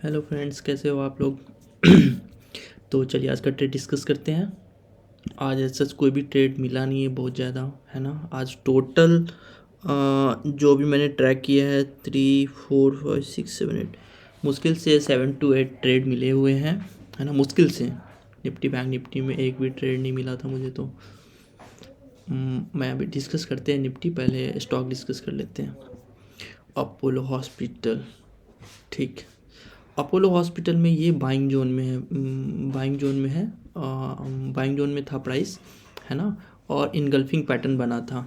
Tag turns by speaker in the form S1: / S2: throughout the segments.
S1: Hello friends, कैसे हो आप लोग। तो चलिए आज का ट्रेड डिस्कस करते हैं। आज ऐसा कोई भी ट्रेड मिला नहीं है बहुत ज़्यादा, है ना। आज टोटल जो भी मैंने ट्रैक किया है 3 4 5 6 7 8 मुश्किल से 7 to 8 ट्रेड मिले हुए हैं, है ना। मुश्किल से निफ्टी बैंक निफ्टी में एक भी ट्रेड नहीं मिला था मुझे। तो मैं अभी डिस्कस करते हैं निफ्टी, पहले स्टॉक डिस्कस कर लेते हैं। अपोलो हॉस्पिटल, ठीक। अपोलो हॉस्पिटल में ये बाइंग जोन में है, बाइंग जोन में है, बाइंग जोन में था प्राइस, है ना। और इनगल्फिंग पैटर्न बना था,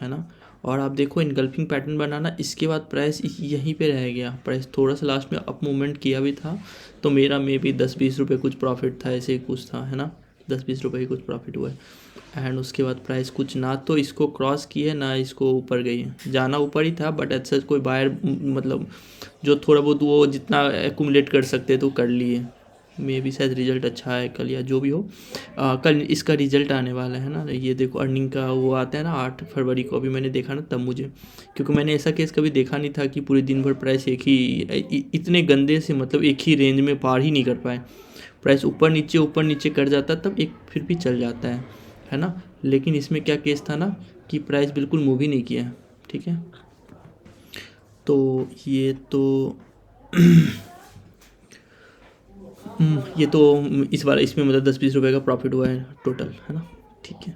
S1: है ना। और आप देखो इनगल्फिंग पैटर्न बनाना, इसके बाद प्राइस यहीं पे रह गया। प्राइस थोड़ा सा लास्ट में अप मूवमेंट किया भी था, तो मेरा मे भी 10-20 रुपये कुछ प्रॉफिट था, ऐसे ही कुछ था, है ना। 10-20 रुपये ही कुछ प्रॉफिट हुआ है। एंड उसके बाद प्राइस कुछ ना तो इसको क्रॉस की है ना इसको ऊपर गई है। जाना ऊपर ही था, बट ऐसा कोई बायर मतलब जो थोड़ा बहुत वो जितना एक्यूमुलेट कर सकते तो कर लिए। मे भी शायद रिजल्ट अच्छा है कल, या जो भी हो। कल इसका रिजल्ट आने वाला है ना। ये देखो अर्निंग का वो आता है ना 8 फरवरी को। अभी मैंने देखा ना तब मुझे, क्योंकि मैंने ऐसा केस कभी देखा नहीं था कि पूरे दिन भर प्राइस एक ही इतने गंदे से मतलब एक ही रेंज में पार ही नहीं कर पाए। प्राइस ऊपर नीचे कर जाता तब एक फिर भी चल जाता है ना। लेकिन इसमें क्या केस था ना कि प्राइस बिल्कुल मूव ही नहीं किया, ठीक है। तो ये तो ये तो इस बार इसमें मतलब 10-20 रुपये का प्रॉफिट हुआ है टोटल, है ना। ठीक है।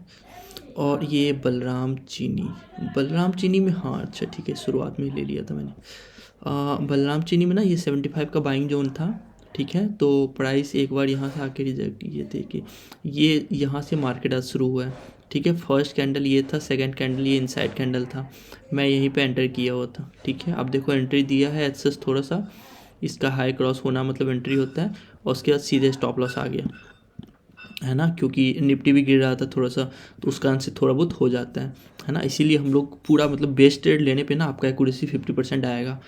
S1: और ये बलराम चीनी में, हाँ अच्छा ठीक है, शुरुआत में ले लिया था मैंने। बलराम चीनी में ना ये 75 का बाइंग जोन था, ठीक है। तो प्राइस एक बार यहाँ से आके रिजेक्ट किए थे कि ये यहाँ से मार्केट आज शुरू हुआ है, ठीक है। फर्स्ट कैंडल ये था, सेकंड कैंडल ये इनसाइड कैंडल था, मैं यहीं पे एंटर किया हुआ था, ठीक है। अब देखो एंट्री दिया है एक्सेस, थोड़ा सा इसका हाई क्रॉस होना मतलब एंट्री होता है, और उसके बाद सीधे स्टॉप लॉस आ गया, है ना। क्योंकि निफ्टी भी गिर रहा था थोड़ा सा, तो उस कारण से थोड़ा बहुत हो जाता है ना। इसीलिए हम लोग पूरा मतलब बेस्ट ट्रेड लेने पे ना आपका एक्यूरेसी 50% आएगा,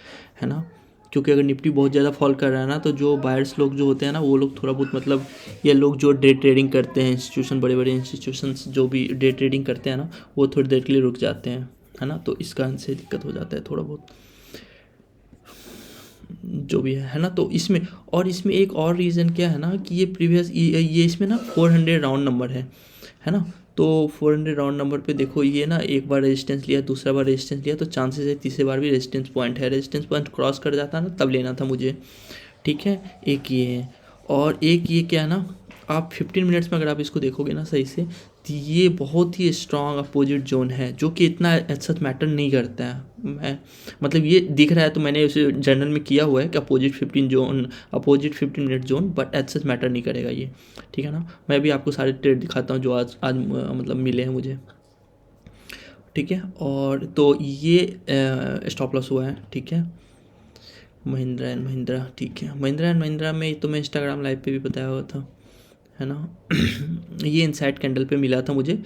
S1: है ना। क्योंकि अगर निफ्टी बहुत ज़्यादा फॉल कर रहा है ना, तो जो बायर्स लोग जो होते हैं ना, वो लोग थोड़ा बहुत मतलब, ये लोग जो डे ट्रेडिंग करते हैं इंस्टीट्यूशन, बड़े बड़े इंस्टीट्यूशंस जो भी डे ट्रेडिंग करते हैं ना, वो थोड़ी देर के लिए रुक जाते हैं, है ना। तो इस कारण से दिक्कत हो जाता है थोड़ा बहुत, जो भी है ना। तो इसमें, और इसमें एक और रीज़न क्या है ना कि ये प्रीवियस ये इसमें ना 400 राउंड नंबर है ना। तो 400 राउंड नंबर पे देखो, ये ना एक बार रेजिस्टेंस लिया, दूसरा बार रेजिस्टेंस लिया, तो चांसेस है तीसरी बार भी रेजिस्टेंस पॉइंट है। रेजिस्टेंस पॉइंट क्रॉस कर जाता ना तब लेना था मुझे, ठीक है। एक ये है, और एक ये क्या है ना, आप 15 मिनट्स में अगर आप इसको देखोगे ना सही से, तो ये बहुत ही स्ट्रॉन्ग अपोजिट जोन है, जो कि इतना अच्छा मैटर नहीं करता है। मैं मतलब ये दिख रहा है तो मैंने उसे जर्नल में किया हुआ है कि opposite 15 minute zone, but as such matter नहीं करेगा ये, ठीक है ना। मैं भी आपको सारे ट्रेड दिखाता हूँ जो आज आज मतलब मिले हैं मुझे, ठीक है। और तो ये स्टॉप लॉस हुआ है, ठीक है। महिंद्रा एंड महिंद्रा, ठीक है। महिंद्रा एंड महिंद्रा में तो मैं इंस्टाग्राम लाइव पे भी बताया हुआ था, है ना। ये इनसाइड कैंडल पे मिला था मुझे,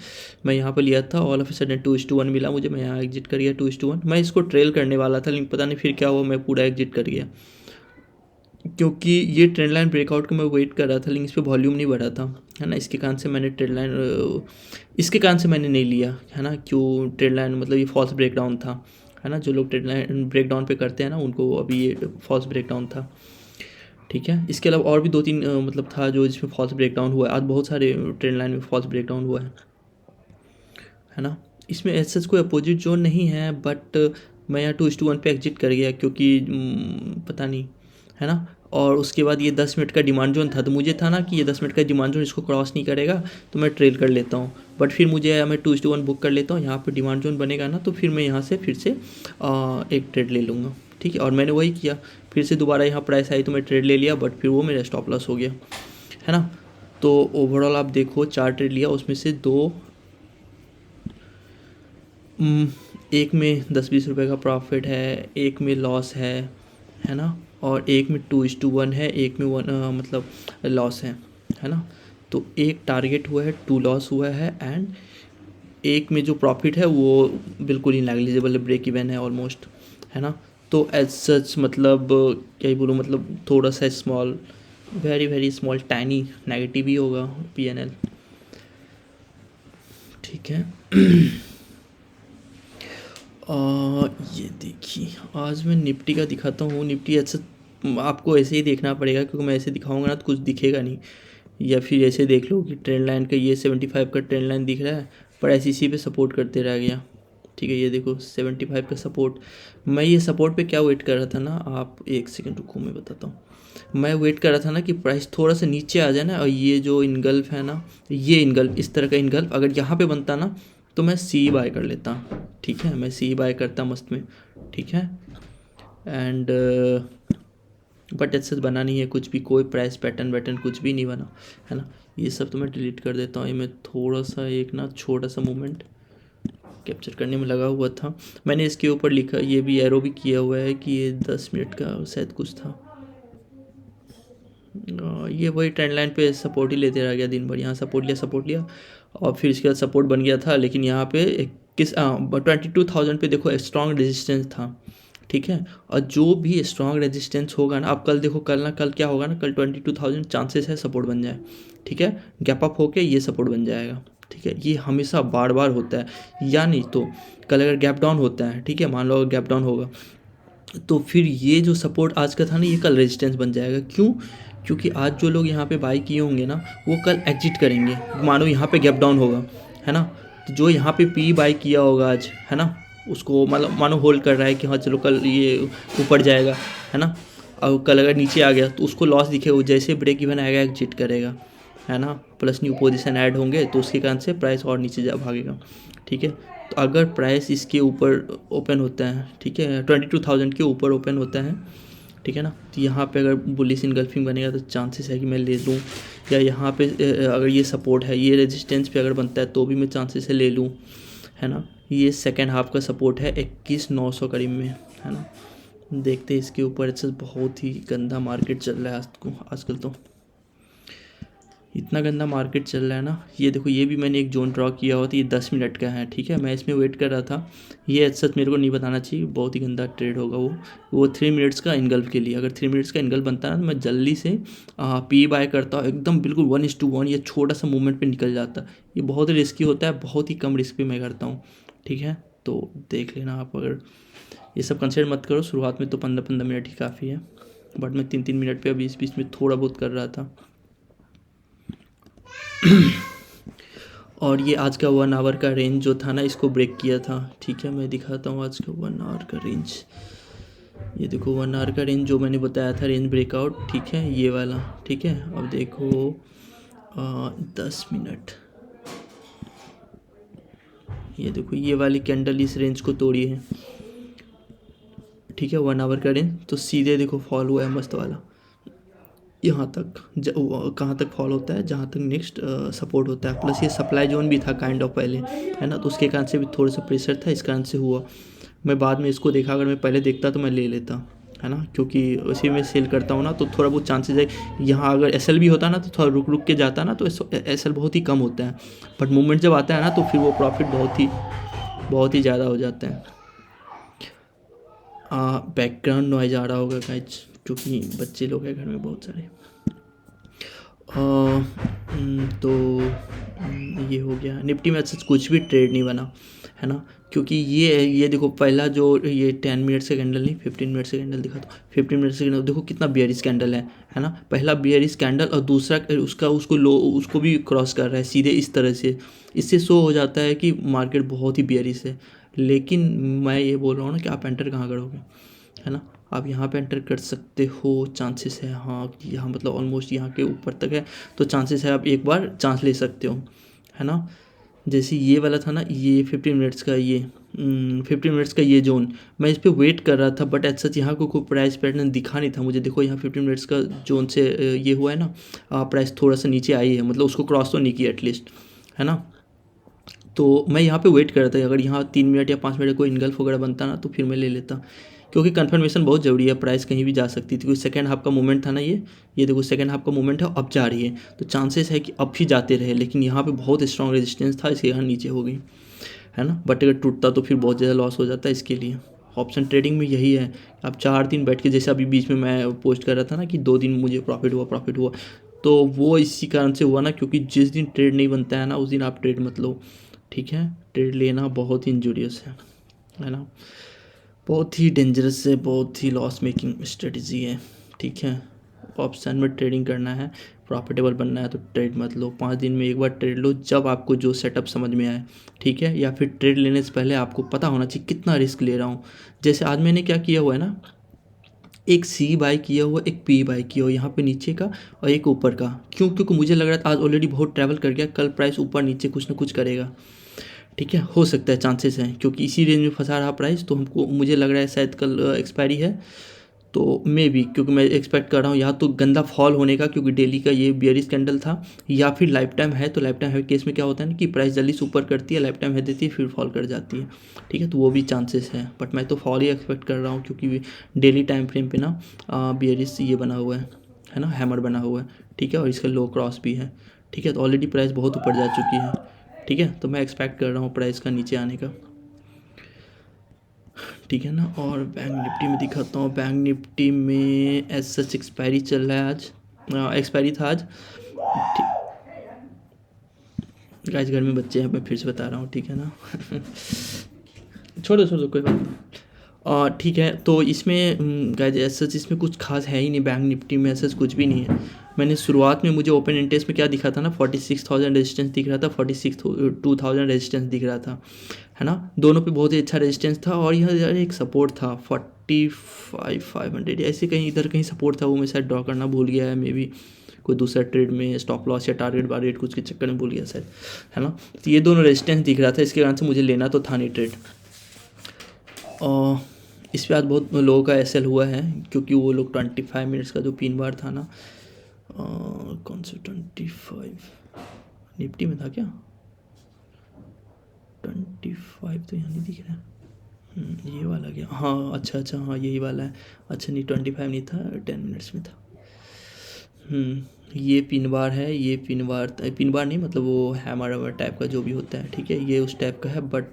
S1: मैं यहाँ पे लिया था। ऑल ऑफ ए सडन 2:1 मिला मुझे, मैं यहाँ एग्जिट कर गया 2:1। मैं इसको ट्रेल करने वाला था, लेकिन पता नहीं फिर क्या हुआ, मैं पूरा एग्जिट कर गया। क्योंकि ये ट्रेंड लाइन ब्रेकआउट का मैं वेट कर रहा था, लेकिन इस पर वॉल्यूम नहीं बढ़ा था, है ना। इसके कारण से मैंने ट्रेंड लाइन, इसके कारण से मैंने नहीं लिया, है ना। क्यों ट्रेंड लाइन मतलब ये फॉल्स ब्रेकडाउन था, है ना। जो लोग ट्रेंड लाइन ब्रेकडाउन पे करते हैं ना, उनको अभी ये फॉल्स ब्रेकडाउन था, ठीक है। इसके अलावा और भी 2-3 मतलब था जो जिसमें फॉल्स ब्रेकडाउन हुआ है। आज बहुत सारे ट्रेंड लाइन में फॉल्स ब्रेकडाउन हुआ है ना। इसमें ऐसा कोई अपोजिट जोन नहीं है, बट मैं यहाँ 2:1 पे एग्जिट कर गया, क्योंकि पता नहीं, है ना। और उसके बाद ये 10 मिनट का डिमांड जोन था, तो मुझे था ना कि ये 10 मिनट का डिमांड जोन इसको क्रॉस नहीं करेगा, तो मैं ट्रेल कर लेता हूँ। बट फिर मैं 2:1 बुक कर लेता हूँ, यहाँ पे डिमांड जोन बनेगा ना, तो फिर मैं यहाँ से फिर से एक ट्रेड ले लूँगा, ठीक है। और मैंने वही किया, फिर से दोबारा यहाँ प्राइस आई तो मैं ट्रेड ले लिया, बट फिर वो मेरा स्टॉप लॉस हो गया, है ना। तो ओवरऑल आप देखो 4 ट्रेड लिया, उसमें से 2 एक में 10-20 रुपये का प्रॉफिट है, एक में लॉस है ना। और एक में 2:1 है, एक में मतलब लॉस है ना। तो एक टारगेट हुआ है, 2 लॉस हुआ है, एंड एक में जो प्रॉफिट है वो बिल्कुल ही नेग्लिजिबल है, ब्रेक इवन है ऑलमोस्ट, है ना। तो एज सच मतलब क्या ही बोलूँ, मतलब थोड़ा सा small, very very small tiny negative ही होगा PNL, ठीक है। ये देखिए आज मैं निफ्टी का दिखाता हूँ। निफ्टी अच्छा आपको ऐसे ही देखना पड़ेगा, क्योंकि मैं ऐसे दिखाऊंगा ना तो कुछ दिखेगा नहीं, या फिर ऐसे देख लो कि ट्रेंड लाइन का ये 75 का ट्रेंड लाइन दिख रहा है, पर ऐसे इसी पे सपोर्ट करते रह गया। ठीक है, ये देखो 75 का सपोर्ट। मैं ये सपोर्ट पे क्या वेट कर रहा था ना, आप एक सेकंड रुको मैं बताता हूँ। मैं वेट कर रहा था ना कि प्राइस थोड़ा सा नीचे आ जाए ना, और ये जो इनगल्फ है ना, ये इनगल्फ, इस तरह का इनगल्फ अगर यहाँ पे बनता ना तो मैं सी बाय कर लेता। ठीक है, मैं सी बाय करता मस्त में। ठीक है, एंड बट ऐसे बना नहीं है कुछ भी, कोई प्राइस पैटर्न वैटर्न कुछ भी नहीं बना है ना। ये सब तो मैं डिलीट कर देता हूँ। ये मैं थोड़ा सा एक ना छोटा सा मूवमेंट कैप्चर करने में लगा हुआ था। मैंने इसके ऊपर लिखा, ये भी एरो भी किया हुआ है कि ये 10 मिनट का शायद कुछ था। ये वही ट्रेंड लाइन पे सपोर्ट ही लेते रह गया दिन भर, यहाँ सपोर्ट लिया और फिर इसके बाद सपोर्ट बन गया था, लेकिन यहाँ पे 22,000 पे देखो स्ट्रॉन्ग रेजिस्टेंस था। ठीक है, और जो भी स्ट्रॉन्ग रेजिस्टेंस होगा ना, आप कल देखो, कल क्या होगा ना, कल 22,000 चांसेस है सपोर्ट बन जाए। ठीक है, गैप अप होके ये सपोर्ट बन जाएगा। ठीक है, ये हमेशा बार बार होता है। या नहीं तो कल अगर गैप डाउन होता है, ठीक है, मान लो गैप डाउन होगा, तो फिर ये जो सपोर्ट आज का था ना, ये कल रेजिस्टेंस बन जाएगा। क्यों? क्योंकि आज जो लोग यहाँ पे बाई किए होंगे ना, वो कल एग्जिट करेंगे। मानो यहाँ पे गैप डाउन होगा, है ना, तो जो यहाँ पे पी बाई किया होगा आज, है ना, उसको मतलब मानो होल्ड कर रहा है कि हाँ चलो कल ये ऊपर जाएगा, है ना, और कल अगर नीचे आ गया तो उसको लॉस दिखे, वो जैसे ब्रेक इवन आएगा एग्जिट करेगा, है ना, प्लस न्यू पोजीशन ऐड होंगे, तो उसके कारण से प्राइस और नीचे जा भागेगा। ठीक है, तो अगर प्राइस इसके ऊपर ओपन होता है, ठीक है, 22,000 के ऊपर ओपन होता है, ठीक है ना, तो यहाँ पे अगर बुलिश इनगल्फिंग बनेगा तो चांसेस है कि मैं ले लूँ, या यहाँ पे अगर ये सपोर्ट है, ये रेजिस्टेंस पे अगर बनता है तो भी मैं चांसेस है ले लूँ, है ना। ये सेकेंड हाफ का सपोर्ट है 21,900 करीब में, है ना। देखते हैं इसके ऊपर। अच्छा, बहुत ही गंदा मार्केट चल रहा है आजकल तो इतना गंदा मार्केट चल रहा है ना। ये देखो, ये भी मैंने एक जोन ड्रॉ किया हुआ था, ये 10 मिनट का है। ठीक है, मैं इसमें वेट कर रहा था। ये सच मेरे को नहीं बताना चाहिए, बहुत ही गंदा ट्रेड होगा वो 3 मिनट्स का इनगल्फ के लिए। अगर 3 मिनट्स का इनगल्फ बनता है ना, तो मैं जल्दी से पी बाय करता हूँ, एकदम बिल्कुल 1:1, ये छोटा सा मूवमेंट पर निकल जाता। ये बहुत ही रिस्की होता है, बहुत ही कम रिस्क पे मैं करता हूँ। ठीक है, तो देख लेना आप। अगर ये सब कंसिडर मत करो, शुरुआत में तो 15-15 मिनट ही काफ़ी है, बट मैं 3-3 मिनट पे अभी इस बीच में थोड़ा बहुत कर रहा था। और ये आज का 1 आवर का रेंज जो था ना, इसको ब्रेक किया था। ठीक है, मैं दिखाता हूँ आज का 1 आवर का रेंज। ये देखो 1 आवर का रेंज जो मैंने बताया था, रेंज ब्रेकआउट। ठीक है, ये वाला। ठीक है, अब देखो 10 मिनट, ये देखो ये वाली कैंडल इस रेंज को तोड़ी है। ठीक है, 1 आवर का रेंज तो सीधे देखो फॉल हुआ है मस्त वाला, यहाँ तक। कहाँ तक फॉल होता है, जहाँ तक नेक्स्ट सपोर्ट होता है। प्लस ये सप्लाई जोन भी था काइंड ऑफ पहले, है ना, तो उसके कारण से भी थोड़ा सा प्रेशर था, इस कारण से हुआ। मैं बाद में इसको देखा, अगर मैं पहले देखता तो मैं ले लेता, है ना, क्योंकि उसी में सेल करता हूँ ना, तो थोड़ा बहुत चांसेस है। यहाँ अगर एसएल भी होता ना तो थोड़ा रुक रुक के जाता ना, तो एसएल बहुत ही कम होता है, बट मूवमेंट जब आता है ना तो फिर वो प्रॉफिट बहुत ही ज़्यादा हो जाता है। बैकग्राउंड नॉइज आ रहा होगा गाइज, क्योंकि बच्चे लोग हैं घर में बहुत सारे। तो ये हो गया। निफ्टी में अच्छा कुछ भी ट्रेड नहीं बना, है ना, क्योंकि ये देखो पहला जो ये 10 मिनट से कैंडल नहीं, 15 मिनट से कैंडल दिखा, तो 15 मिनट से कैंडल देखो कितना बियरिश कैंडल है ना। पहला बियरिश कैंडल और दूसरा उसको भी क्रॉस कर रहा है सीधे इस तरह से। इससे शो हो जाता है कि मार्केट बहुत ही बियरिश है। लेकिन मैं ये बोल रहा हूँ ना कि आप एंटर कहाँ करोगे, है ना, आप यहाँ पे एंटर कर सकते हो, चांसेस है। हाँ, यहाँ मतलब ऑलमोस्ट यहाँ के ऊपर तक है, तो चांसेस है आप एक बार चांस ले सकते हो, है ना। जैसे ये वाला था ना, ये 15 मिनट्स का, ये 15 मिनट्स का ये जोन, मैं इस पर वेट कर रहा था, बट ऐसा यहाँ को कोई प्राइस पैटर्न दिखा नहीं था मुझे। देखो यहाँ 15 मिनट्स का जोन से ये हुआ है ना, प्राइस थोड़ा सा नीचे आई है, मतलब उसको क्रॉस तो नहीं किया एटलीस्ट, है ना। तो मैं यहाँ पे वेट कर रहा था, अगर यहाँ 3 मिनट या 5 मिनट कोई इनगल्फ वगैरह बनता ना तो फिर मैं ले लेता, क्योंकि कंफर्मेशन बहुत ज़रूरी है। प्राइस कहीं भी जा सकती थी, क्योंकि सेकंड हाफ का मूवमेंट था ना, ये देखो सेकंड हाफ का मूवमेंट है, अब जा रही है, तो चांसेस है कि अब भी जाते रहे। लेकिन यहाँ पे बहुत स्ट्रॉन्ग रेजिस्टेंस था, इसके यहाँ नीचे हो गई, है ना। बट अगर टूटता तो फिर बहुत ज़्यादा लॉस हो जाता है। इसके लिए ऑप्शन ट्रेडिंग में यही है, आप 4 दिन बैठ के, जैसे अभी बीच में मैं पोस्ट कर रहा था ना कि 2 दिन मुझे प्रॉफिट हुआ, तो वो इसी कारण से हुआ ना, क्योंकि जिस दिन ट्रेड नहीं बनता है ना, उस दिन आप ट्रेड मत लो। ठीक है, ट्रेड लेना बहुत ही इंजूरियस है ना, बहुत ही डेंजरस है, बहुत ही लॉस मेकिंग स्ट्रेटजी है। ठीक है, ऑप्शन में ट्रेडिंग करना है, प्रॉफिटेबल बनना है तो ट्रेड मत लो, 5 दिन में एक बार ट्रेड लो जब आपको जो सेटअप समझ में आए, ठीक है। या फिर ट्रेड लेने से पहले आपको पता होना चाहिए कितना रिस्क ले रहा हूँ। जैसे आज मैंने क्या किया हुआ है ना, एक सी बाई किया हुआ, एक पी बाई किया हुआ, यहाँ पे नीचे का और एक ऊपर का। क्यों? क्योंकि मुझे लग रहा था आज ऑलरेडी बहुत ट्रैवल कर गया, कल प्राइस ऊपर नीचे कुछ ना कुछ करेगा, ठीक है। हो सकता है, चांसेस हैं, क्योंकि इसी रेंज में फंसा रहा प्राइस, तो हमको मुझे लग रहा है शायद कल एक्सपायरी है, तो मे बी, क्योंकि मैं एक्सपेक्ट कर रहा हूँ या तो गंदा फॉल होने का, क्योंकि डेली का ये बियरिश कैंडल था, या फिर लाइफ टाइम है। तो लाइफ टाइम है केस में क्या होता है ना कि प्राइस जल्दी से ऊपर करती है, लाइफ टाइम है देती है, फिर फॉल कर जाती है, ठीक है। तो वो भी चांसेस है, बट मैं तो फॉल ही एक्सपेक्ट कर रहा हूँ, क्योंकि डेली टाइम फ्रेम पे ना बियरिश ये बना हुआ है ना, हैमर बना हुआ है, ठीक है, और इसका लो क्रॉस भी है, ठीक है। तो ऑलरेडी प्राइस बहुत ऊपर जा चुकी है, ठीक है। तो मैं एक्सपेक्ट कर रहा हूँ प्राइस का नीचे आने का, ठीक है ना। और बैंक निफ्टी में दिखाता हूँ, बैंक निफ्टी में एज सच एक्सपायरी चल रहा है, आज एक्सपायरी था आज, गाइस घर में बच्चे हैं, मैं फिर से बता रहा हूँ, ठीक है ना। छोड़ दो कोई बात नहीं, ठीक है। तो इसमें गाइस एज सच इसमें कुछ खास है ही नहीं, बैंक निफ्टी में एज सच कुछ भी नहीं है। मैंने शुरुआत में मुझे ओपन इंटरेस्ट में क्या दिखा था ना, 46,000 रेजिस्टेंस दिख रहा था, 46,000 रेजिस्टेंस दिख रहा था, है ना। दोनों पे बहुत ही अच्छा रेजिस्टेंस था, और यह एक सपोर्ट था 45,500 ऐसे कहीं इधर कहीं सपोर्ट था, वो मैं शायद ड्रॉ करना भूल गया है, मे बी कोई दूसरा ट्रेड में स्टॉप लॉस या टारगेट वारगेट कुछ के चक्कर में भूल गया शायद, है ना। तो ये दोनों रेजिस्टेंस दिख रहा था, इसके कारण से मुझे लेना तो था नहीं ट्रेड। और इस पर आज बहुत लोगों का एसएल हुआ है, क्योंकि वो लोग 25 मिनट्स का जो पिन बार था ना, कौन सा 25 निफ्टी में था क्या, 25 तो यहाँ नहीं दिख रहा है, ये वाला क्या, हाँ अच्छा हाँ यही वाला है, अच्छा नहीं 25 नहीं था, 10 मिनट्स में था। ये पिन बार है, ये पिन बार नहीं, मतलब वो हैमर टाइप का जो भी होता है, ठीक है, ये उस टाइप का है। बट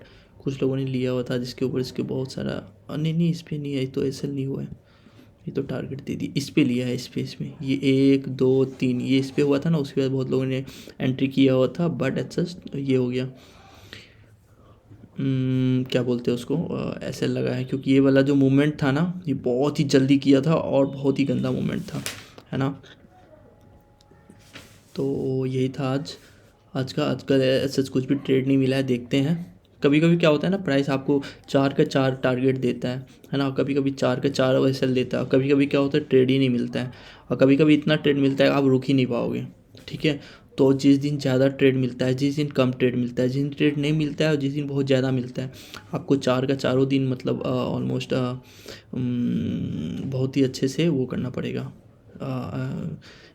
S1: कुछ लोगों ने लिया हुआ था जिसके ऊपर इसके बहुत सारा, नहीं इस पर नहीं है, तो ऐसा नहीं हुआ है, ये तो टारगेट दे दी, इस पे लिया है, इस पे इसमें ये 1 2 3 ये इस पे हुआ था ना, उसके बाद बहुत लोगों ने एंट्री किया हुआ था, बट एटजस्ट ये हो गया, क्या बोलते हैं उसको, ऐसे लगा है, क्योंकि ये वाला जो मूवमेंट था ना, ये बहुत ही जल्दी किया था और बहुत ही गंदा मूवमेंट था, है ना। तो यही था आज का ऐसा कुछ भी ट्रेड नहीं मिला है, देखते हैं। कभी कभी क्या होता है ना, प्राइस आपको 4 का 4 टारगेट देता है ना, कभी कभी 4 का 4 वैसल देता है, और कभी कभी क्या होता है ट्रेड ही नहीं मिलता है, और कभी कभी इतना ट्रेड मिलता है आप रुक ही नहीं पाओगे, ठीक है। तो जिस दिन ज़्यादा ट्रेड मिलता है, जिस दिन कम ट्रेड मिलता है, जिस दिन ट्रेड नहीं मिलता है और जिस दिन बहुत ज़्यादा मिलता है, आपको 4 का 4 दिन मतलब ऑलमोस्ट बहुत ही अच्छे से वो करना पड़ेगा,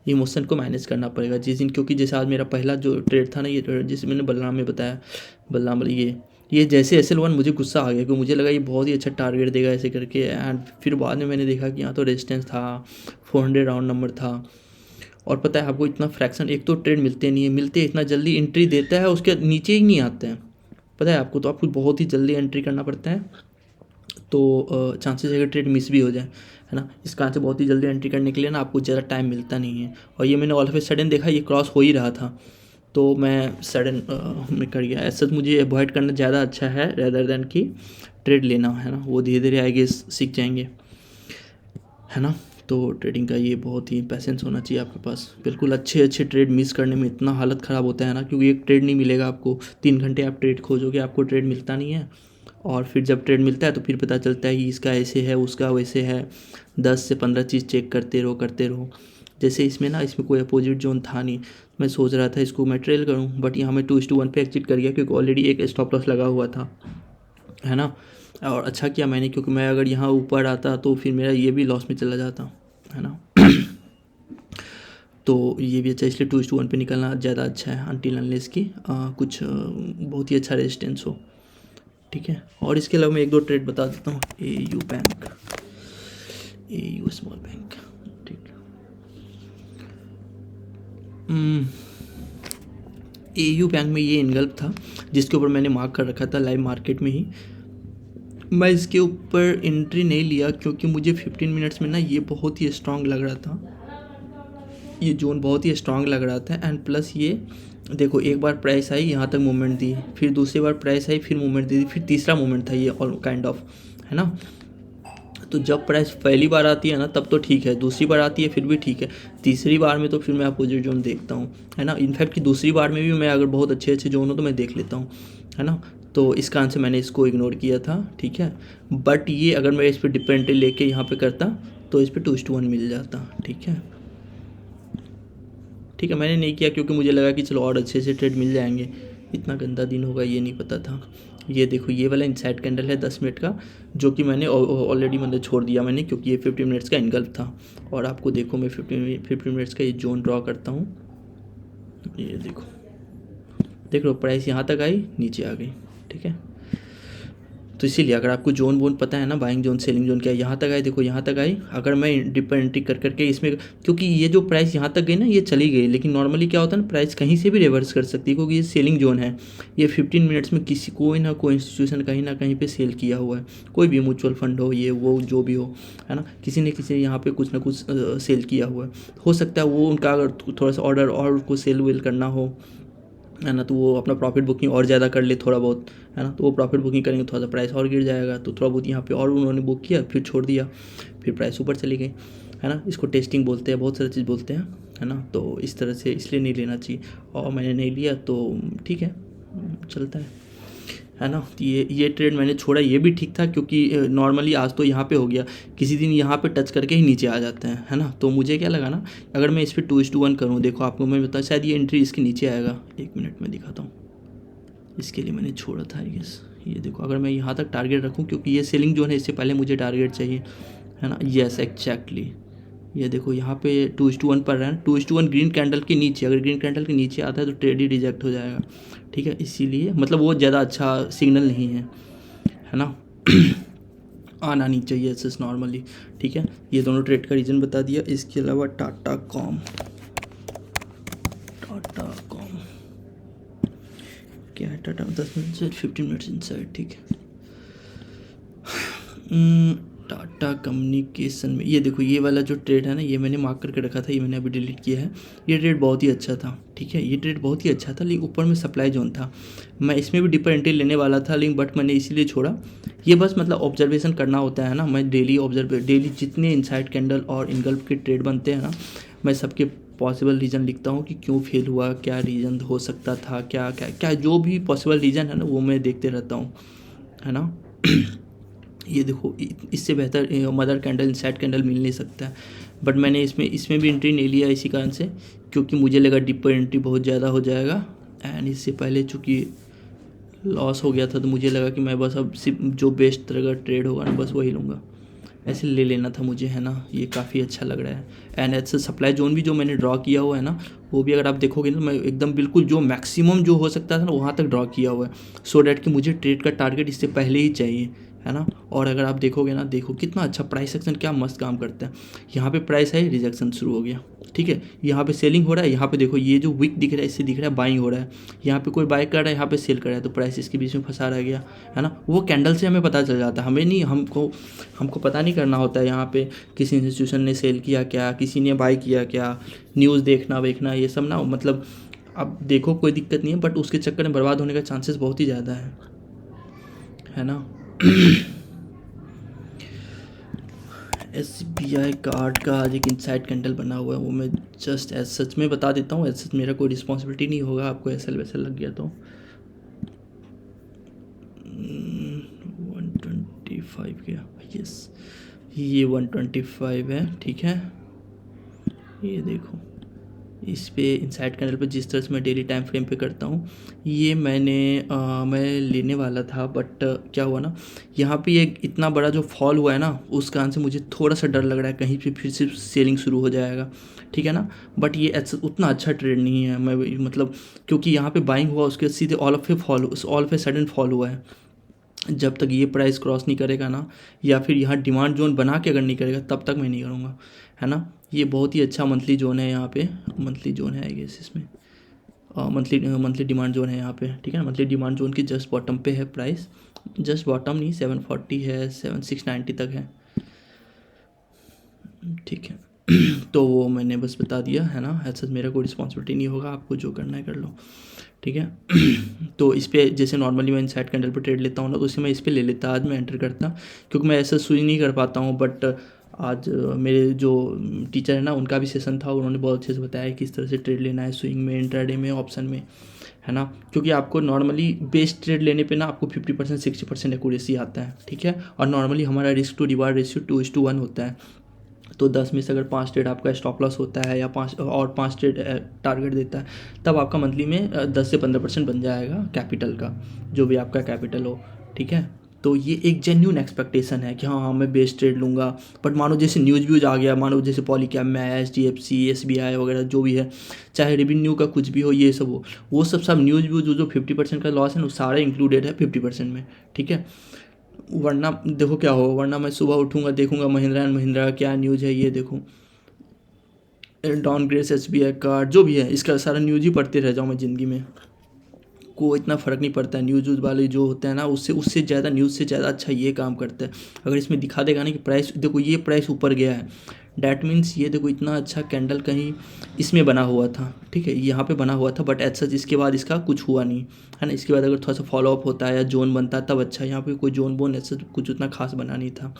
S1: इमोशन को मैनेज करना पड़ेगा जिस दिन, क्योंकि जैसे आज मेरा पहला जो ट्रेड था ना, ये जैसे मैंने बलराम में बताया, बलराम ये जैसे SL1 मुझे गुस्सा आ गया, क्योंकि मुझे लगा ये बहुत ही अच्छा टारगेट देगा ऐसे करके, एंड फिर बाद में मैंने देखा कि यहाँ तो रेजिस्टेंस था, 400 राउंड नंबर था। और पता है आपको इतना फ्रैक्शन, एक तो ट्रेड मिलते नहीं है, मिलते इतना जल्दी एंट्री देता है उसके नीचे ही नहीं आते हैं, पता है आपको, तो आपको बहुत ही जल्दी एंट्री करना पड़ता है, तो चांसेस है कि ट्रेड मिस भी हो जाए, है ना। इस कारण से बहुत ही जल्दी एंट्री करने के लिए ना आपको ज़्यादा टाइम मिलता नहीं है, और ये मैंने ऑल ऑफ ए सडन देखा ये क्रॉस हो ही रहा था, तो मैं सडन में कर गया। ऐसा मुझे अवॉइड करना ज़्यादा अच्छा है रेदर देन कि ट्रेड लेना, है ना। वो धीरे धीरे आएंगे, सीख जाएंगे, है ना। तो ट्रेडिंग का ये बहुत ही पैसेंस होना चाहिए आपके पास, बिल्कुल अच्छे ट्रेड मिस करने में इतना हालत ख़राब होता है ना, क्योंकि एक ट्रेड नहीं मिलेगा आपको, 3 घंटे आप ट्रेड खोजोगे, आपको ट्रेड मिलता नहीं है, और फिर जब ट्रेड मिलता है तो फिर पता चलता है कि इसका ऐसे है, उसका वैसे है, 10 से 15 चीज़ चेक करते रहो। जैसे इसमें ना, इसमें कोई अपोजिट जोन था नहीं, मैं सोच रहा था इसको मैं ट्रेल करूं, बट यहाँ मैं 2:1 पे एग्जिट कर गया, क्योंकि ऑलरेडी एक स्टॉप लॉस लगा हुआ था, है ना। और अच्छा किया मैंने, क्योंकि मैं अगर यहाँ ऊपर आता तो फिर मेरा ये भी लॉस में चला जाता, है ना। तो ये भी अच्छा, इसलिए 2:1 पे निकलना ज़्यादा अच्छा है, अनटिल अनलेस की कुछ बहुत ही अच्छा रेजिस्टेंस हो, ठीक है। और इसके अलावा मैं 1-2 ट्रेड बता देता हूँ। AU bank, AU small bank, ठीक है। AU बैंक में ये इनगल्फ था जिसके ऊपर मैंने मार्क कर रखा था लाइव मार्केट में ही, मैं इसके ऊपर एंट्री नहीं लिया, क्योंकि मुझे 15 मिनट्स में ना ये बहुत ही स्ट्रांग लग रहा था, ये जोन बहुत ही स्ट्रांग लग रहा था। एंड प्लस ये देखो, एक बार प्राइस आई यहाँ तक मूवमेंट दी, फिर दूसरी बार प्राइस आई फिर मूवमेंट दी, फिर तीसरा मूवमेंट था ये ऑल काइंड ऑफ, है ना। तो तो जब प्राइस पहली बार आती है ना तब तो ठीक है, दूसरी बार आती है फिर भी ठीक है, तीसरी बार में तो फिर मैं अपोजिट जोन देखता हूँ, है ना। इनफैक्ट कि दूसरी बार में भी मैं अगर बहुत अच्छे अच्छे जोन हो तो मैं देख लेता हूँ, है ना। तो इस कारण से मैंने इसको इग्नोर किया था, ठीक है। बट ये अगर मैं इस पर डिपेंडेंट लेके यहाँ पे करता तो इस पर 2:1 मिल जाता, ठीक है। ठीक है, मैंने नहीं किया क्योंकि मुझे लगा कि चलो और अच्छे से ट्रेड मिल जाएंगे, इतना गंदा दिन होगा ये नहीं पता था। ये देखो ये वाला इनसाइड कैंडल है 10 मिनट का, जो कि मैंने ऑलरेडी मतलब छोड़ दिया मैंने, क्योंकि ये 15 मिनट्स का इनगल्फ था। और आपको देखो मैं 15 मिनट्स का ये जोन ड्रॉ करता हूँ, ये देखो, देख लो प्राइस यहाँ तक आई, नीचे आ गई, ठीक है। तो इसीलिए अगर आपको जोन वोन पता है ना, बाइंग जोन सेलिंग जोन क्या है, यहाँ तक आई, देखो यहाँ तक आई। अगर मैं डिपर एंट्री कर करके इसमें, क्योंकि ये जो प्राइस यहाँ तक गई ना ये चली गई, लेकिन नॉर्मली क्या होता है ना, प्राइस कहीं से भी रिवर्स कर सकती है, क्योंकि ये सेलिंग जोन है। ये 15 मिनट्स में किसी कोई ना कोई इंस्टीट्यूशन कहीं ना कहीं पर सेल किया हुआ है, कोई भी म्यूचुअल फंड हो, ये वो जो भी हो, है ना, किसी ने किसी यहाँ पर कुछ ना कुछ सेल किया हुआ है। हो सकता है वो उनका अगर थोड़ा सा ऑर्डर और उसको सेल वेल करना हो, है ना, तो वो अपना प्रॉफिट बुकिंग और ज़्यादा कर ले थोड़ा बहुत, है ना, तो वो प्रॉफिट बुकिंग करेंगे थोड़ा सा प्राइस और गिर जाएगा, तो थोड़ा बहुत यहाँ पे और उन्होंने बुक किया फिर छोड़ दिया, फिर प्राइस ऊपर चली गई, है ना। इसको टेस्टिंग बोलते हैं, बहुत सारी चीज़ बोलते हैं, है ना। तो इस तरह से इसलिए नहीं लेना चाहिए, और मैंने नहीं लिया तो ठीक है, चलता है ना। तो ये ट्रेड मैंने छोड़ा, ये भी ठीक था, क्योंकि नॉर्मली आज तो यहाँ पे हो गया, किसी दिन यहाँ पे टच करके ही नीचे आ जाते हैं, है ना। तो मुझे क्या लगा ना, अगर मैं इस पर 2:1 करूँ, देखो आपको मैं बता, शायद ये एंट्री इसके नीचे आएगा, 1 मिनट में दिखाता हूँ, इसके लिए मैंने छोड़ा था आई गेस। ये देखो अगर मैं यहाँ तक टारगेट रखूँ, क्योंकि ये सेलिंग जोन है, इससे पहले मुझे टारगेट चाहिए, है ना। येस एक्जैक्टली, ये देखो यहाँ पे 2:1 पर रहा है, 2:1 ग्रीन कैंडल के नीचे, अगर ग्रीन कैंडल के नीचे आता है तो ट्रेड ही रिजेक्ट हो जाएगा, ठीक है। इसीलिए मतलब वो ज़्यादा अच्छा सिग्नल नहीं है ना। आना नहीं चाहिए ऐसे नॉर्मली, ठीक है। ये दोनों ट्रेड का रीज़न बता दिया। इसके अलावा टाटा कॉम क्या है, टाटा 10 मिनट से 15 मिनट्स इनसाइड, ठीक है। टाटा कम्युनिकेशन में ये देखो ये वाला जो ट्रेड है ना, ये मैंने मार्क करके रखा था, ये मैंने अभी डिलीट किया है। ये ट्रेड बहुत ही अच्छा था, ठीक है, ये ट्रेड बहुत ही अच्छा था, लेकिन ऊपर में सप्लाई जोन था। मैं इसमें भी डिपर एंट्री लेने वाला था, लेकिन बट मैंने इसीलिए छोड़ा। ये बस मतलब ऑब्जर्वेशन करना होता है ना, मैं डेली जितने इनसाइड कैंडल और इनगल्फ के ट्रेड बनते हैं ना, मैं सबके पॉसिबल रीज़न लिखता हूँ कि क्यों फेल हुआ, क्या रीज़न हो सकता था, क्या क्या क्या जो भी पॉसिबल रीज़न है ना, वो मैं देखते रहता हूँ, है ना। ये देखो इससे बेहतर मदर कैंडल इनसाइड कैंडल मिल नहीं सकता है, बट मैंने इसमें भी एंट्री नहीं लिया इसी कारण से, क्योंकि मुझे लगा डिपर एंट्री बहुत ज़्यादा हो जाएगा, एंड इससे पहले चूँकि लॉस हो गया था, तो मुझे लगा कि मैं बस अब सिर्फ जो बेस्ट तरह का ट्रेड होगा ना बस वही लूँगा, ऐसे ले लेना था मुझे, है ना। ये काफ़ी अच्छा लग रहा है। एंड ऐसे सप्लाई जोन भी जो मैंने ड्रॉ किया हुआ है ना, वो भी अगर आप देखोगे ना, मैं एकदम बिल्कुल जो मैक्सिमम जो हो सकता था ना वहाँ तक ड्रॉ किया हुआ है, सो डैट कि मुझे ट्रेड का टारगेट इससे पहले ही चाहिए, है ना। और अगर आप देखोगे ना, देखो कितना अच्छा प्राइस एक्शन क्या मस्त काम करता है। यहाँ पे प्राइस है, रिजेक्शन शुरू हो गया, ठीक है। यहाँ पे सेलिंग हो रहा है, यहाँ पे देखो ये जो विक दिख रहा है इससे दिख रहा है बाइंग हो रहा है, यहाँ पे कोई बाय कर रहा है, यहाँ पे सेल कर रहा है, तो प्राइस इसके बीच में फंसा रह गया, है ना। वो कैंडल से हमें पता चल जाता है, हमें नहीं, हमको पता नहीं करना होता है यहाँ पे किसी इंस्टीट्यूशन ने सेल किया क्या, किसी ने बाय किया क्या, न्यूज़ देखना ये सब ना, मतलब अब देखो कोई दिक्कत नहीं है, बट उसके चक्कर में बर्बाद होने का चांसेस बहुत ही ज़्यादा है ना। SBI कार्ड का आज एक इनसाइड कैंडल बना हुआ है, वो मैं जस्ट एज सच में बता देता हूँ, एज सच मेरा कोई रिस्पॉन्सिबिलिटी नहीं होगा, आपको ऐसा वैसा लग गया तो 125 गया, यस ये 125 है, ठीक है। ये देखो इस पे इनसाइड कैंडल पे जिस तरह से मैं डेली टाइम फ्रेम पे करता हूँ, ये मैं लेने वाला था, बट क्या हुआ ना, यहाँ पे ये इतना बड़ा जो फॉल हुआ है ना, उस कारण से मुझे थोड़ा सा डर लग रहा है कहीं पे फिर से सेलिंग शुरू हो जाएगा, ठीक है ना। बट ये उतना अच्छा ट्रेड नहीं है, मैं मतलब क्योंकि यहाँ पे बाइंग हुआ उसके सीधे all of a sudden fall हुआ है। जब तक ये प्राइस क्रॉस नहीं करेगा ना, या फिर यहाँ डिमांड जोन बना के अगर नहीं करेगा, तब तक मैं नहीं करूँगा, है ना। ये बहुत ही अच्छा मंथली जोन है, यहाँ पे मंथली जोन है आई गेस, इसमें मंथली डिमांड जोन है यहाँ पे, ठीक है ना। मंथली डिमांड जोन की जस्ट बॉटम पे है प्राइस, जस्ट बॉटम नहीं, 740 है, 7690 तक है, ठीक है। तो वो मैंने बस बता दिया, है ना। ऐसा मेरा कोई रिस्पॉन्सिबिलिटी नहीं होगा, आपको जो करना है कर लो, ठीक है। तो इस पर जैसे नॉर्मली मैं इनसाइड कैंडल पर ट्रेड लेता हूँ ना, तो उसे मैं इस पर ले लेता, आज मैं एंटर करता, क्योंकि मैं ऐसा स्विंग नहीं कर पाता हूँ। बट आज मेरे जो टीचर है ना, उनका भी सेशन था, उन्होंने बहुत अच्छे से बताया किस तरह से ट्रेड लेना है स्विंग में, इंट्राडे में, ऑप्शन में, है ना। क्योंकि आपको नॉर्मली बेस्ट ट्रेड लेने पे ना आपको 50% 60% एक्यूरेसी आता है, ठीक है। और नॉर्मली हमारा रिस्क टू रिवार्ड रेशियो 2:1 होता है। तो 10 में से अगर 5 ट्रेड आपका स्टॉप लॉस होता है या 5 ट्रेड टारगेट देता है, तब आपका मंथली में 10 से 15% बन जाएगा कैपिटल का, जो भी आपका कैपिटल हो, ठीक है। तो ये एक जेन्यून एक्सपेक्टेशन है कि हाँ मैं बेस्ट ट्रेड लूँगा। बट मानो जैसे न्यूज़ व्यूज आ गया, मानो जैसे पॉलीकैब में आया, HDFC SBI वगैरह जो भी है, चाहे रेवेन्यू का कुछ भी हो, ये सब हो, वो सब न्यूज़ व्यूज जो 50% का लॉस है वो सारा इंक्लूडेड है 50% में, ठीक है। वरना देखो क्या होगा, वरना मैं सुबह उठूँगा, देखूँगा महिंद्रा एंड महिंद्रा का क्या न्यूज़ है, ये देखूँ डाउनग्रेड SBI कार्ड जो भी है, इसका सारा न्यूज़ ही पढ़ते रह जाऊँ मैं ज़िंदगी में, को इतना फ़र्क नहीं पड़ता है। न्यूज़ वाले जो होते हैं ना, उससे ज़्यादा न्यूज़ से ज़्यादा अच्छा ये काम करता है। अगर इसमें दिखा देगा ना कि प्राइस देखो ये प्राइस ऊपर गया है, डैट मीन्स ये देखो इतना अच्छा कैंडल कहीं इसमें बना हुआ था, ठीक है, यहाँ पे बना हुआ था, बट एज सच इसके बाद इसका कुछ हुआ नहीं, है ना। इसके बाद अगर थोड़ा सा फॉलोअप होता है या जोन बनता है तब अच्छा, यहाँ पे कोई जोन बोन ऐसा कुछ उतना खास बना नहीं था।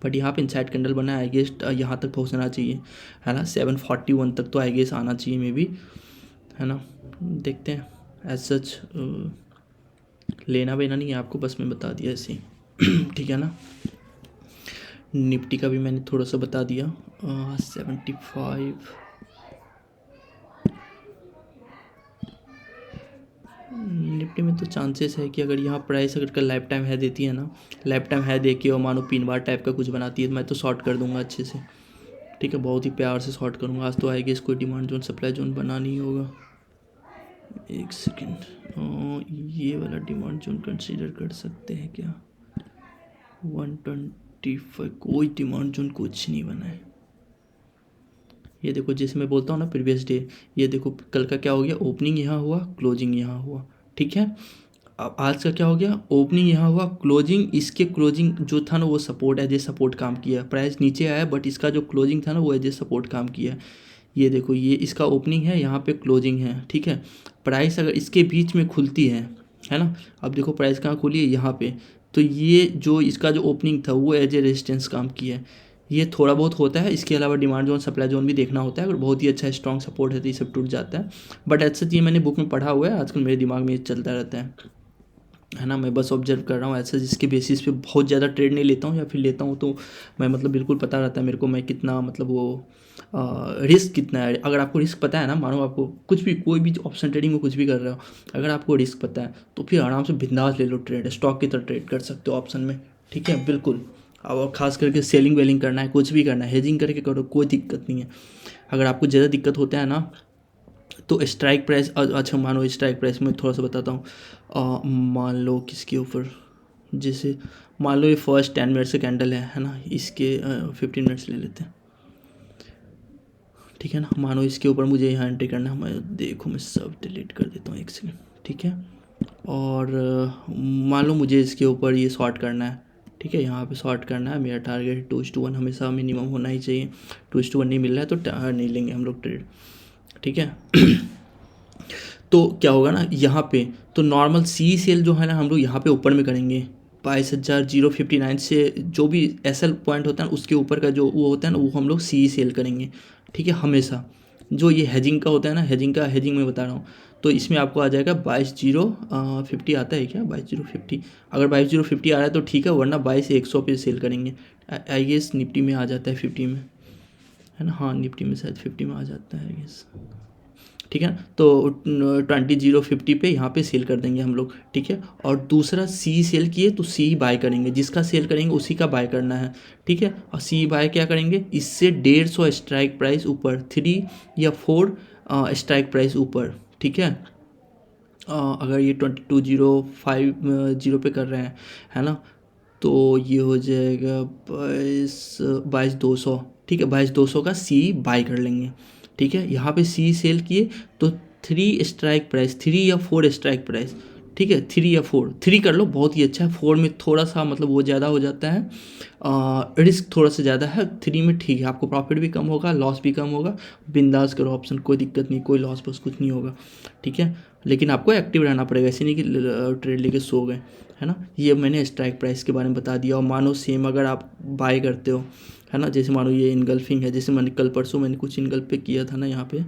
S1: बट यहाँ पे इनसाइड कैंडल बना है, आई गेस यहाँ तक पहुँचना चाहिए, है ना। 741 तक तो आई गेस आना चाहिए मे बी, है ना। देखते हैं। एज सच लेना बेना नहीं है आपको, बस मैं बता दिया ऐसे ही ठीक है ना। निफ्टी का भी मैंने थोड़ा सा बता दिया। 75 निफ्टी में तो चांसेस है कि अगर यहाँ प्राइस अगर का लाइफ टाइम है देती है ना, लाइफ टाइम है दे के और मानो पिन बार टाइप का कुछ बनाती है, तो मैं तो शॉर्ट कर दूंगा अच्छे से, ठीक है, बहुत ही प्यार से शॉर्ट करूँगा। आज तो आएगी इसको डिमांड जोन सप्लाई जोन बना नहीं होगा, एक सेकेंड, ये वाला डिमांड जोन कंसीडर कर सकते हैं क्या, 125, कोई डिमांड जोन कुछ नहीं बना है। ये देखो जैसे मैं बोलता हूँ ना प्रीवियस डे, ये देखो कल का क्या हो गया, ओपनिंग यहाँ हुआ, क्लोजिंग यहाँ हुआ, ठीक है। अब आज का क्या हो गया, ओपनिंग यहाँ हुआ, क्लोजिंग, इसके क्लोजिंग जो था ना वो सपोर्ट एज ए सपोर्ट काम किया, प्राइस नीचे आया बट इसका जो क्लोजिंग था ना वो एज ए सपोर्ट काम किया। ये देखो ये इसका ओपनिंग है, यहाँ पे क्लोजिंग है, ठीक है। प्राइस अगर इसके बीच में खुलती है ना, अब देखो प्राइस कहाँ खुली है, यहाँ पे, तो ये जो इसका जो ओपनिंग था वो एज ए रेजिस्टेंस काम किया है। ये थोड़ा बहुत होता है, इसके अलावा डिमांड जोन सप्लाई जोन भी देखना होता है, अगर बहुत ही अच्छा स्ट्रॉन्ग सपोर्ट है तो ये सब टूट जाता है। बट ऐसा ये मैंने बुक में पढ़ा हुआ है, आजकल मेरे दिमाग में ये चलता रहता है ना। मैं बस ऑब्जर्व कर रहा हूँ ऐसा, जिसके बेसिस पे बहुत ज़्यादा ट्रेड नहीं लेता हूँ, या फिर लेता हूँ तो मैं मतलब बिल्कुल पता रहता है मेरे को मैं कितना मतलब वो रिस्क कितना है। अगर आपको रिस्क पता है ना, मानो आपको कुछ भी कोई भी ऑप्शन ट्रेडिंग में कुछ भी कर रहे हो, अगर आपको रिस्क पता है तो फिर आराम से बिंदास ले लो ट्रेड, स्टॉक की तरह ट्रेड कर सकते हो ऑप्शन में, ठीक है, बिल्कुल। और खास करके सेलिंग वेलिंग करना है, कुछ भी करना है, हेजिंग करके करो, कोई दिक्कत नहीं है। अगर आपको ज़्यादा दिक्कत होता है ना, तो स्ट्राइक प्राइस, अच्छा मानो स्ट्राइक प्राइस में थोड़ा सा बताता हूँ। मान लो किसके ऊपर, जैसे मान लो ये फर्स्ट 10 मिनट से कैंडल है ना, इसके 15 मिनट्स ले लेते हैं, ठीक है ना। मानो इसके ऊपर मुझे यहाँ एंट्री करना है, मैं सब डिलीट कर देता हूँ, एक सेकेंड, ठीक है। और मान लो मुझे इसके ऊपर ये शॉर्ट करना है, ठीक है, यहाँ पे शॉर्ट करना है, मेरा टारगेट 2:1 हमेशा मिनिमम होना ही चाहिए। 2:1 नहीं मिल रहा है तो नहीं लेंगे हम लोग ट्रेड, ठीक है। तो क्या होगा ना यहाँ पे, तो नॉर्मल सी सेल जो है ना हम लोग यहाँ पे ऊपर में करेंगे, 22,059 से जो भी SL पॉइंट होता है ना उसके ऊपर का जो वो होता है ना, वो हम लोग सी सेल करेंगे, ठीक है, हमेशा। जो ये हेजिंग का होता है ना, हेजिंग में बता रहा हूँ, तो इसमें आपको आ जाएगा 22,050 आता है क्या, 22,050, अगर 22,050 आ रहा है तो ठीक है, वरना 22,100 पे सेल करेंगे। आई गेस निफ्टी में आ जाता है 50 में, है ना, हाँ निफ्टी में शायद 50 में आ जाता है आई गेस, ठीक है। तो 20,050 पे यहाँ पे सेल कर देंगे हम लोग, ठीक है। और दूसरा सी सेल किए तो सी बाय करेंगे, जिसका सेल करेंगे उसी का बाय करना है, ठीक है। और सी बाय क्या करेंगे, इससे 150 स्ट्राइक प्राइस ऊपर, 3 या 4 स्ट्राइक प्राइस ऊपर, ठीक है। अगर ये 22,050 पे कर रहे हैं, है ना, तो ये हो जाएगा 22,200, ठीक है, 22,200 का सी बाय कर लेंगे, ठीक है। यहाँ पे सी सेल किए तो 3 स्ट्राइक प्राइस, 3 या 4 स्ट्राइक प्राइस, ठीक है, 3 या 4, 3 कर लो बहुत ही अच्छा है, 4 में थोड़ा सा मतलब वो ज़्यादा हो जाता है, रिस्क थोड़ा सा ज़्यादा है, 3 में ठीक है, आपको प्रॉफिट भी कम होगा, लॉस भी कम होगा, बिंदास करो ऑप्शन, कोई दिक्कत नहीं, कोई लॉस बस कुछ नहीं होगा, ठीक है। लेकिन आपको एक्टिव रहना पड़ेगा, ऐसे नहीं कि ट्रेड लेके सो गए, है ना। ये मैंने स्ट्राइक प्राइस के बारे में बता दिया। और मानो सेम अगर आप बाय करते हो, है ना, जैसे मानो ये इनगल्फिंग है, जैसे मैंने कल परसों मैंने कुछ इनगल्फ पे किया था ना यहाँ पे,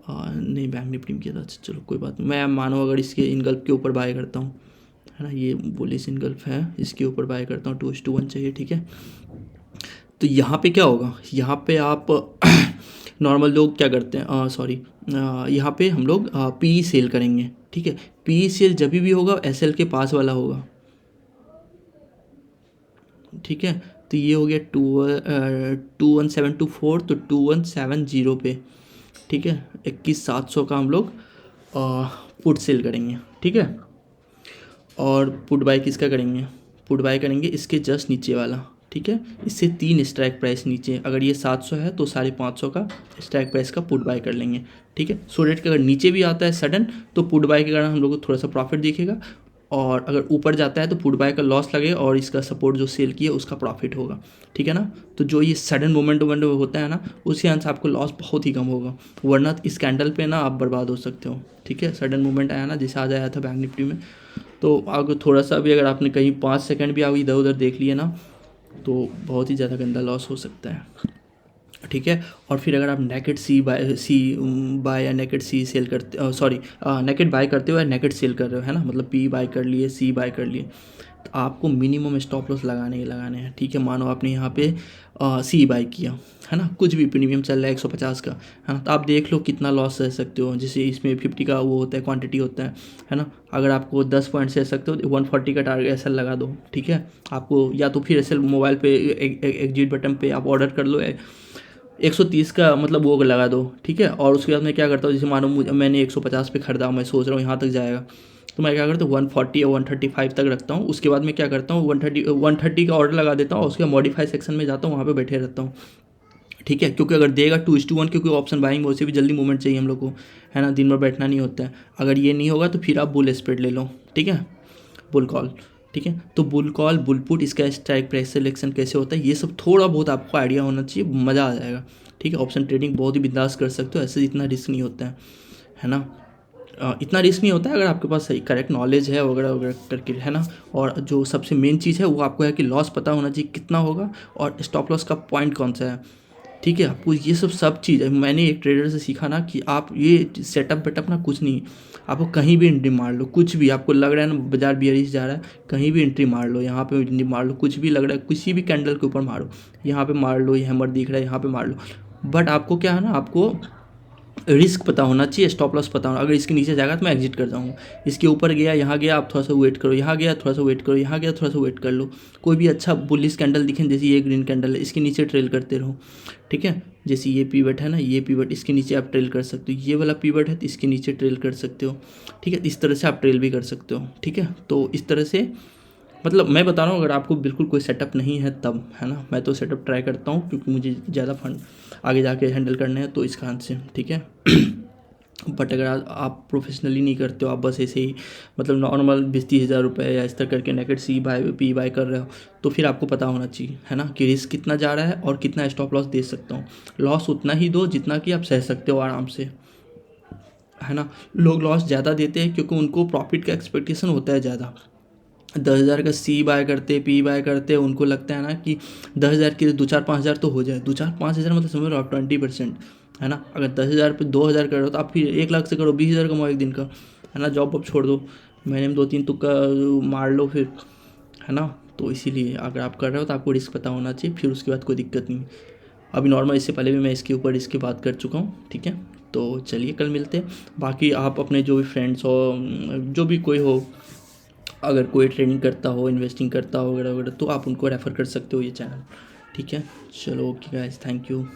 S1: नहीं बैंक निफ्टी में किया था, अच्छा चलो कोई बात नहीं। मैं मानो अगर इसके इनगल्फ के ऊपर बाय करता हूँ, है ना, ये बुलिश इनगल्फ है, इसके ऊपर बाय करता हूँ, 2:1 चाहिए, ठीक है। तो यहाँ पे क्या होगा, यहाँ पे आप नॉर्मल लोग क्या करते हैं, सॉरी, यहाँ पे हम लोग पी सेल करेंगे, ठीक है। पी सेल जब भी होगा एसएल के पास वाला होगा, ठीक है। तो ये हो गया 21724, तो 2170 पे, ठीक है, 21,700 का हम लोग पुट सेल करेंगे, ठीक है। और पुट बाय किसका करेंगे, पुट बाय करेंगे इसके जस्ट नीचे वाला, ठीक है। इससे 3 स्ट्राइक प्राइस नीचे, अगर ये 700 है तो 550 का स्ट्राइक प्राइस का पुट बाय कर लेंगे, ठीक है। सो रेट का अगर नीचे भी आता है सडन तो पुट बाय के कारण हम लोग को थोड़ा सा प्रॉफिट दिखेगा, और अगर ऊपर जाता है तो पुट बाय का लॉस लगेगा और इसका सपोर्ट जो सेल किया उसका प्रॉफिट होगा, ठीक है ना। तो जो ये सडन मोमेंट होता है ना, उसके अंश आपको लॉस बहुत ही कम होगा, वरना इस कैंडल पे ना आप बर्बाद हो सकते हो, ठीक है। सडन मोमेंट आया ना, जैसे आज आया था बैंक निफ्टी में, तो अगर थोड़ा सा भी अगर आपने कहीं 5 सेकंड भी आप इधर उधर देख लिए ना, तो बहुत ही ज़्यादा गंदा लॉस हो सकता है, ठीक है। और फिर अगर आप नेकेड बाय या नेकेड सी सेल करते, सॉरी नेकेड बाय करते हो या नेकेड सेल कर रहे हो, है ना, मतलब पी बाय कर लिए, सी बाय कर लिए, तो आपको मिनिमम स्टॉप लॉस लगाने ही लगाने हैं, ठीक है। मानो आपने यहाँ पे सी बाय किया, है ना, कुछ भी प्रीमियम चल रहा है 150 का, है ना, तो आप देख लो कितना लॉस सह सकते हो। जैसे इसमें 50 का वो होता है, क्वांटिटी होता है ना। अगर आपको 10 पॉइंट सह सकते हो तो 140 का टारगेट एसएल लगा दो, ठीक है। आपको या तो फिर एसएल मोबाइल पे एग्जिट बटन पे आप ऑर्डर कर लो, 130 का मतलब वो लगा दो, ठीक है। और उसके बाद मैं क्या करता हूँ, जैसे मानो मैंने 150 पे खरीदा, मैं सोच रहा हूँ यहाँ तक जाएगा, तो मैं क्या करता हूँ 140 या 135 तक रखता हूँ। उसके बाद मैं क्या करता हूँ 130 का ऑर्डर लगा देता हूँ, उसके बाद मॉडिफाई सेक्शन में जाता हूँ, वहाँ पे बैठे रहता हूँ, ठीक है। क्योंकि अगर देगा 2:1, क्योंकि ऑप्शन बाइंग वैसे भी जल्दी मूवमेंट चाहिए हम लोग को, है ना, दिन भर बैठना नहीं होता है। अगर ये नहीं होगा तो फिर आप बुल स्प्रेड ले लो, ठीक है, बुल कॉल, ठीक है। तो बुल कॉल, बुल पुट, इसका स्ट्राइक प्राइस सिलेक्शन कैसे होता है, ये सब थोड़ा बहुत आपको आइडिया होना चाहिए, मज़ा आ जाएगा, ठीक है। ऑप्शन ट्रेडिंग बहुत ही बिंदास कर सकते हो, ऐसे इतना रिस्क नहीं होता है ना। इतना रिस्क नहीं होता है अगर आपके पास सही करेक्ट नॉलेज है वगैरह वगैरह करके, है ना। और जो सबसे मेन चीज़ है वो आपको है कि लॉस पता होना चाहिए कितना होगा, और स्टॉप लॉस का पॉइंट कौन सा है, ठीक है। आपको ये सब चीज़ मैंने एक ट्रेडर से सीखा ना, कि आप ये सेटअप वेटअप ना कुछ नहीं, आपको कहीं भी एंट्री मार लो, कुछ भी आपको लग रहा है ना बाजार बियरिश जा रहा है, कहीं भी एंट्री मार लो, यहाँ पे एंट्री मार लो, कुछ भी लग रहा है किसी भी कैंडल के ऊपर मारो, यहाँ पे मार लो, ये हैमर दिख रहा है यहाँ पे मार लो। बट आपको क्या है ना, आपको रिस्क पता होना चाहिए, स्टॉप लॉस पता होना। अगर इसके नीचे जाएगा तो मैं एग्जिट कर जाऊँगा, इसके ऊपर गया, यहाँ गया, आप थोड़ा सा वेट करो, यहाँ गया थोड़ा सा वेट करो, यहाँ गया थोड़ा सा वेट कर लो। कोई भी अच्छा बुलिश कैंडल दिखे, जैसे ये ग्रीन कैंडल है, इसके नीचे ट्रेल करते रहो, ठीक है। जैसे ये पीवट है ना, ये पीवट इसके नीचे आप ट्रेल कर सकते हो, ये वाला पीवट है तो इसके नीचे ट्रेल कर सकते हो, ठीक है। इस तरह से आप ट्रेल भी कर सकते हो, ठीक है। तो इस तरह से मतलब मैं बता रहा हूँ, अगर आपको बिल्कुल कोई सेटअप नहीं है तब, है ना, मैं तो सेटअप ट्राई करता हूँ क्योंकि मुझे ज़्यादा फंड आगे जाके हैंडल करने हैं, तो इस कारण से, ठीक है। बट अगर आप प्रोफेशनली नहीं करते हो, आप बस ऐसे ही मतलब नॉर्मल 20-30 हज़ार रुपये या इस तरह करके naked C by P by कर रहे हो, तो फिर आपको पता होना चाहिए, है ना, कि रिस्क कितना जा रहा है और कितना स्टॉप लॉस दे सकता हूँ। लॉस उतना ही दो जितना कि आप सह सकते हो आराम से, है ना। लोग लॉस ज़्यादा देते हैं क्योंकि उनको प्रॉफिट का एक्सपेक्टेशन होता है ज़्यादा। 10,000 का सी बाय करते, पी बाय करते, उनको लगता है ना कि 10,000 के 2-4-5 हज़ार तो हो जाए, 2-4-5 हज़ार मतलब समझ लो आप 20%, है ना। अगर 10,000 पे 2,000 करो तो आप फिर 1 लाख से करो, 20,000 कमाओ एक दिन का, है ना। जॉब वॉब छोड़ दो, महीने में 2-3 तुक्का मार लो फिर, है ना। तो इसीलिए अगर आप कर रहे हो तो आपको रिस्क पता होना चाहिए, फिर उसके बाद कोई दिक्कत नहीं। अभी नॉर्मल इससे पहले भी मैं इसके ऊपर इसकी बात कर चुका हूँ, ठीक है। तो चलिए कल मिलते हैं। बाकी आप अपने जो भी फ्रेंड्स हो, जो भी कोई हो, अगर कोई ट्रेडिंग करता हो, इन्वेस्टिंग करता हो वगैरह वगैरह, तो आप उनको रेफ़र कर सकते हो ये चैनल, ठीक है। चलो ओके गाइस, थैंक यू।